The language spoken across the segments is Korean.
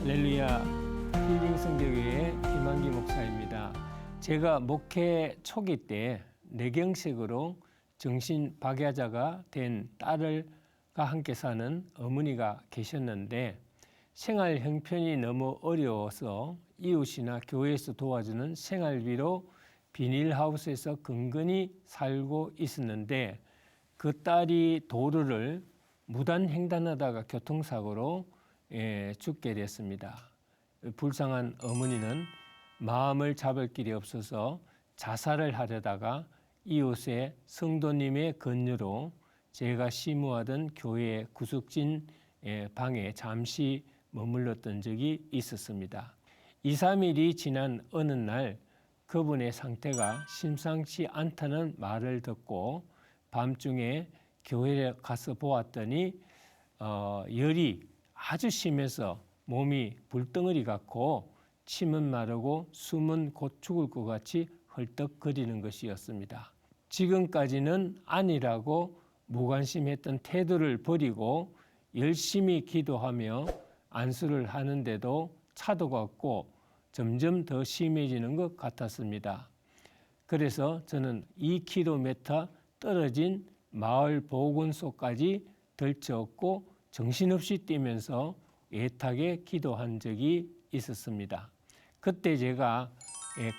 할렐루야, 힐링 성교회의 김한기 목사입니다. 제가 목회 초기 때 뇌경색으로 정신 박야자가 된 딸과 함께 사는 어머니가 계셨는데 생활 형편이 너무 어려워서 이웃이나 교회에서 도와주는 생활비로 비닐하우스에서 근근히 살고 있었는데 그 딸이 도로를 무단횡단하다가 교통사고로 죽게 됐습니다. 불쌍한 어머니는 마음을 잡을 길이 없어서 자살을 하려다가 이웃의 성도님의 권유로 제가 시무하던 교회의 구석진 방에 잠시 머물렀던 적이 있었습니다. 2, 3일이 지난 어느 날 그분의 상태가 심상치 않다는 말을 듣고 밤중에 교회에 가서 보았더니 열이 아주 심해서 몸이 불덩어리 같고 침은 마르고 숨은 곧 죽을 것 같이 헐떡거리는 것이었습니다. 지금까지는 아니라고 무관심했던 태도를 버리고 열심히 기도하며 안수를 하는데도 차도가 없고 점점 더 심해지는 것 같았습니다. 그래서 저는 2km 떨어진 마을 보건소까지 들쳐업고 정신없이 뛰면서 애타게 기도한 적이 있었습니다. 그때 제가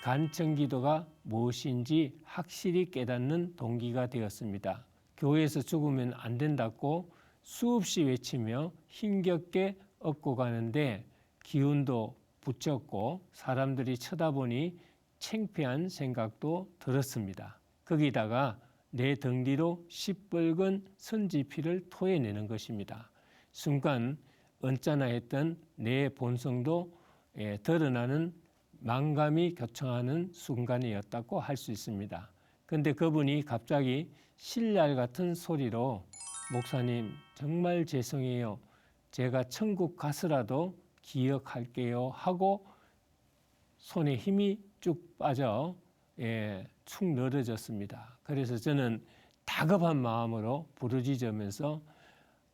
간청기도가 무엇인지 확실히 깨닫는 동기가 되었습니다. 교회에서 죽으면 안 된다고 수없이 외치며 힘겹게 업고 가는데 기운도 붙였고 사람들이 쳐다보니 창피한 생각도 들었습니다. 거기다가 내 등 뒤로 시뻘건 선지피를 토해내는 것입니다. 순간 언짢아 했던 내 본성도 드러나는 망감이 교청하는 순간이었다고 할 수 있습니다. 그런데 그분이 갑자기 신랄 같은 소리로 목사님 정말 죄송해요. 제가 천국 가서라도 기억할게요 하고 손에 힘이 쭉 빠져 축 늘어졌습니다. 그래서 저는 다급한 마음으로 부르짖으면서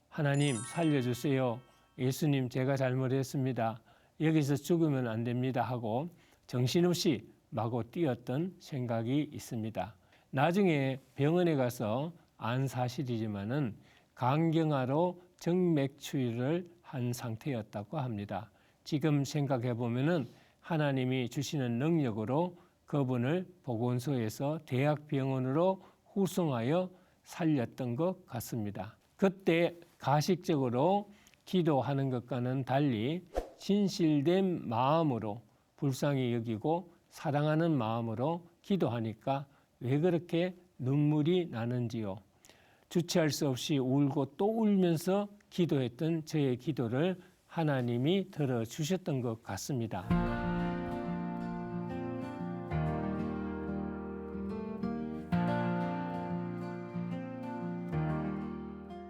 하나님 살려주세요. 예수님 제가 잘못했습니다. 여기서 죽으면 안 됩니다 하고 정신없이 마구 뛰었던 생각이 있습니다. 나중에 병원에 가서 안 사실이지만은 간경화로 정맥추위를 한 상태였다고 합니다. 지금 생각해 보면은 하나님이 주시는 능력으로 그분을 보건소에서 대학병원으로 후송하여 살렸던 것 같습니다. 그때 가식적으로 기도하는 것과는 달리 진실된 마음으로 불쌍히 여기고 사랑하는 마음으로 기도하니까 왜 그렇게 눈물이 나는지요. 주체할 수 없이 울고 또 울면서 기도했던 저의 기도를 하나님이 들어주셨던 것 같습니다.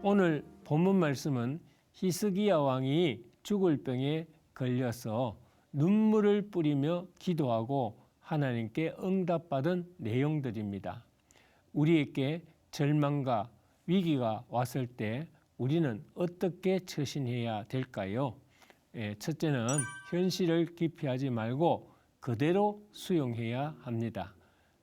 오늘 본문 말씀은 히스기야 왕이 죽을 병에 걸려서 눈물을 뿌리며 기도하고 하나님께 응답받은 내용들입니다. 우리에게 절망과 위기가 왔을 때 우리는 어떻게 처신해야 될까요? 첫째는 현실을 기피하지 말고 그대로 수용해야 합니다.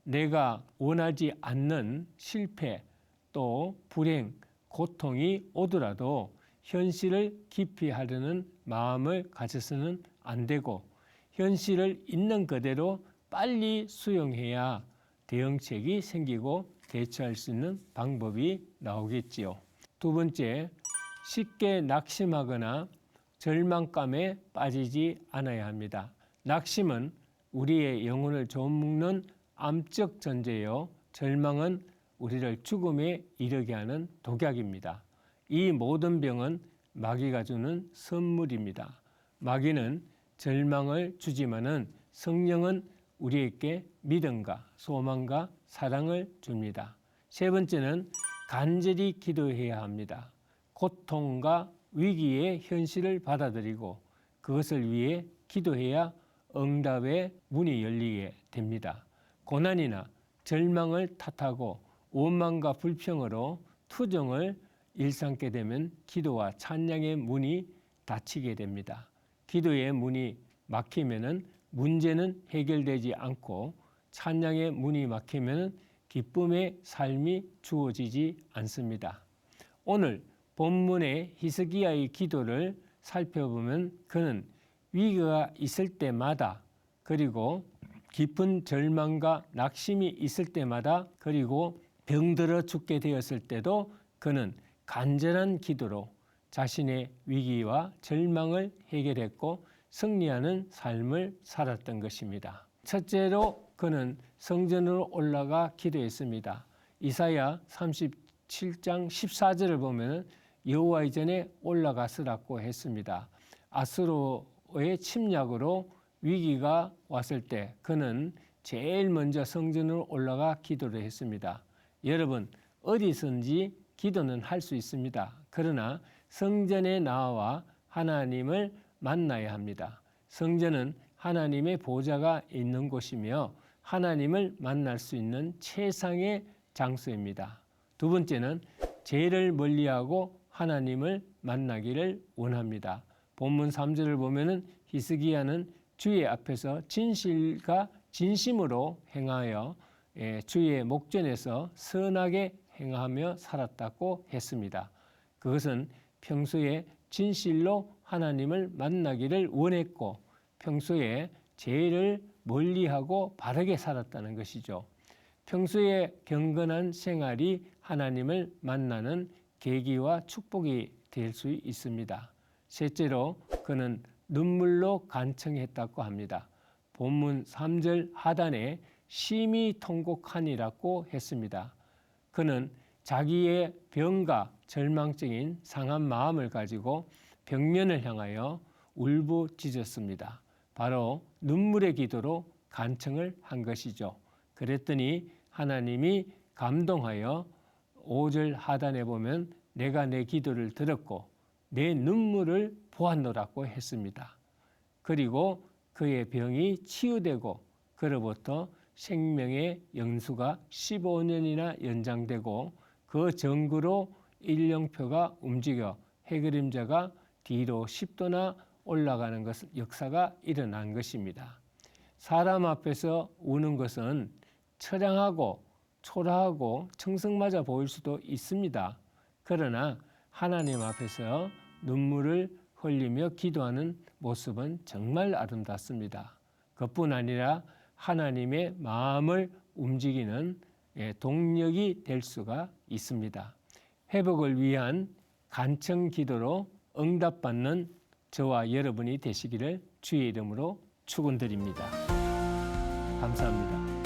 내가 원하지 않는 실패 또 불행, 고통이 오더라도 현실을 기피하려는 마음을 가져서는 안 되고 현실을 있는 그대로 빨리 수용해야 대응책이 생기고 대처할 수 있는 방법이 나오겠지요. 두 번째, 쉽게 낙심하거나 절망감에 빠지지 않아야 합니다. 낙심은 우리의 영혼을 좀먹는 암적 존재요. 절망은 우리를 죽음에 이르게 하는 독약입니다. 이 모든 병은 마귀가 주는 선물입니다. 마귀는 절망을 주지만은 성령은 우리에게 믿음과 소망과 사랑을 줍니다. 세 번째는 간절히 기도해야 합니다. 고통과 위기의 현실을 받아들이고 그것을 위해 기도해야 응답의 문이 열리게 됩니다. 고난이나 절망을 탓하고 원망과 불평으로 투정을 일삼게 되면 기도와 찬양의 문이 닫히게 됩니다. 기도의 문이 막히면은 문제는 해결되지 않고 찬양의 문이 막히면은 기쁨의 삶이 주어지지 않습니다. 오늘 본문의 히스기야의 기도를 살펴보면 그는 위기가 있을 때마다, 그리고 깊은 절망과 낙심이 있을 때마다, 그리고 병들어 죽게 되었을 때도 그는 간절한 기도로 자신의 위기와 절망을 해결했고 승리하는 삶을 살았던 것입니다. 첫째로 그는 성전으로 올라가 기도했습니다. 이사야 37장 14절을 보면 여호와의 전에 올라가서라고 했습니다. 아수르의 침략으로 위기가 왔을 때 그는 제일 먼저 성전으로 올라가 기도를 했습니다. 여러분, 어디선지 기도는 할 수 있습니다. 그러나 성전에 나와 하나님을 만나야 합니다. 성전은 하나님의 보좌가 있는 곳이며 하나님을 만날 수 있는 최상의 장소입니다. 두 번째는 죄를 멀리하고 하나님을 만나기를 원합니다. 본문 3절을 보면은 히스기야는 주의 앞에서 진실과 진심으로 행하여 주의 목전에서 선하게 행하며 살았다고 했습니다. 그것은 평소에 진실로 하나님을 만나기를 원했고 평소에 죄를 멀리하고 바르게 살았다는 것이죠. 평소에 경건한 생활이 하나님을 만나는 계기와 축복이 될 수 있습니다. 셋째로 그는 눈물로 간청했다고 합니다. 본문 3절 하단에 심히 통곡하니라고 했습니다. 그는 자기의 병과 절망적인 상한 마음을 가지고 벽면을 향하여 울부짖었습니다. 바로 눈물의 기도로 간청을 한 것이죠. 그랬더니 하나님이 감동하여 5절 하단에 보면 내가 내 기도를 들었고 내 눈물을 보았노라고 했습니다. 그리고 그의 병이 치유되고 그로부터 생명의 연수가 15년이나 연장되고 그 정구로 일령표가 움직여 해그림자가 뒤로 10도나 올라가는 것, 역사가 일어난 것입니다. 사람 앞에서 우는 것은 처량하고 초라하고 청승맞아 보일 수도 있습니다. 그러나 하나님 앞에서 눈물을 흘리며 기도하는 모습은 정말 아름답습니다. 그뿐 아니라 하나님의 마음을 움직이는 동력이 될 수가 있습니다. 회복을 위한 간청 기도로 응답받는 저와 여러분이 되시기를 주의 이름으로 축원드립니다. 감사합니다.